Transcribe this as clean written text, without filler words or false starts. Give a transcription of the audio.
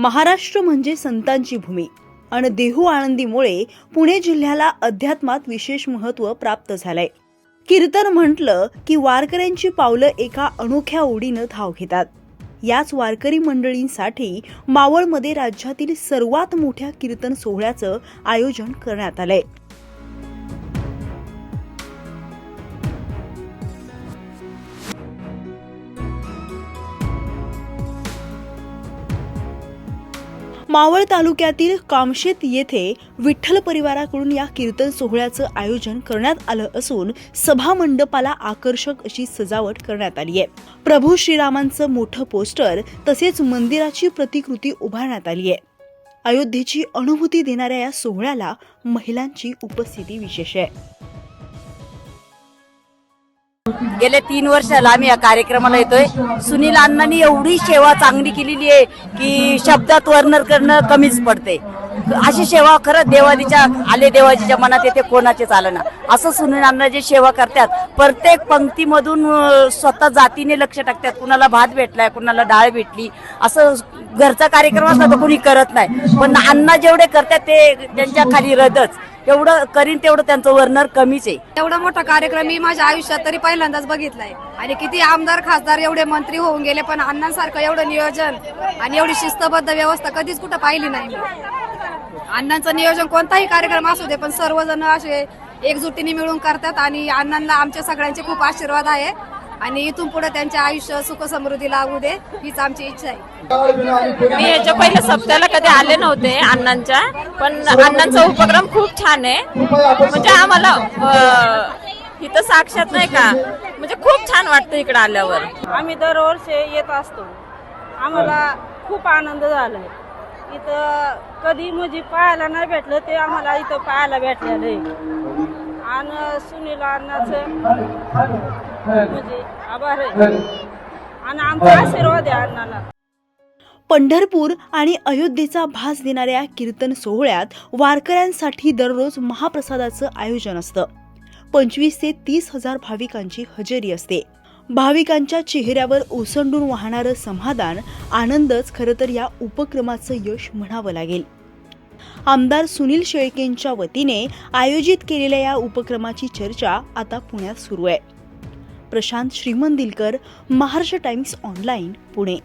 महाराष्ट्र म्हणजे संतांची भूमी आणि देहू आळंदीमुळे पुणे जिल्ह्याला अध्यात्मात विशेष महत्त्व प्राप्त झालंय। कीर्तन म्हटलं की वारकऱ्यांची पावलं एका अनोख्या ओढीनं धाव घेतात। याच वारकरी मंडळींसाठी मावळमध्ये राज्यातील सर्वात मोठ्या कीर्तन सोहळ्याचं आयोजन करण्यात आलंय। मावळ तालुक्यातील कामशेत येथे विठ्ठल परिवाराकडून या कीर्तन सोहळ्याचं आयोजन करण्यात आलं असून सभा मंडपाला आकर्षक अशी सजावट करण्यात आली आहे। प्रभू श्रीरामांचं मोठं पोस्टर तसेच मंदिराची प्रतिकृती उभारण्यात आली आहे। अयोध्येची अनुभूती देणाऱ्या या सोहळ्याला महिलांची उपस्थिती विशेष आहे। गेले 3 वर्षाला आम्ही या कार्यक्रमाला येतोय। सुनील अण्णांनी एवढी सेवा चांगली केलेली आहे की शब्दात वर्णन करणं कमीच पडते। अशी सेवा खरं देवाजीच्या मनात येते, कोणाचेच आलं ना। असं सुनील अण्णा जे सेवा करतात, प्रत्येक पंक्तीमधून स्वतः जातीने लक्ष टाकतात। कुणाला भात भेटलाय, कुणाला डाळ भेटली, असं घरचा कार्यक्रम असला तर कोणी करत नाही, पण अण्णा जेवढे करतात ते त्यांच्या खाली रदच एवढं करीन तेवढं त्यांचं वर्णन कमीच आहे। एवढा मोठा कार्यक्रम मी माझ्या आयुष्यात तरी पहिल्यांदाच बघितलाय आणि किती आमदार खासदार एवढे मंत्री होऊन गेले, पण अण्णांसारखं एवढं नियोजन आणि एवढी शिस्तबद्ध व्यवस्था कधीच कुठं पाहिली नाही। अण्णांचं नियोजन कोणताही कार्यक्रम असू दे, पण सर्वजण असे एकजुटीने मिळून करतात आणि अण्णांना आमच्या सगळ्यांचे खूप आशीर्वाद आहे आणि इथून पुढे त्यांचे आयुष्य सुख समृद्धी लागू दे हीच आमची इच्छा आहे। मी याच्या पहिल्या सप्त्याला कधी आले नव्हते अण्णांच्या, पण अण्णांचा उपक्रम खूप छान आहे। म्हणजे आम्हाला इथं साक्षात नाही का, म्हणजे खूप छान वाटतं इकडे आल्यावर। आम्ही दरवर्षी येत असतो, आम्हाला खूप आनंद झालाय। इथं कधी म्हणजे पाहायला नाही भेटलं ते आम्हाला इथं पाहायला भेटलेलं आहे आणि सुनील अण्णाचं म्हणजे आभार आहे आणि आमचा आशीर्वाद आहे अण्णाला। पंढरपूर आणि अयोध्येचा भास देणाऱ्या कीर्तन सोहळ्यात वारकऱ्यांसाठी दररोज महाप्रसादाचं आयोजन असतं। 25 ते 30 हजार भाविकांची हजेरी असते। भाविकांच्या चेहऱ्यावर ओसंडून वाहणारं समाधान, आनंदच खरं तर या उपक्रमाचं यश म्हणावं लागेल। आमदार सुनील शेळकेंच्या वतीने आयोजित केलेल्या या उपक्रमाची चर्चा आता पुण्यात सुरू आहे। Prashant Shrimandilkar, Maharashtra Times online, Pune.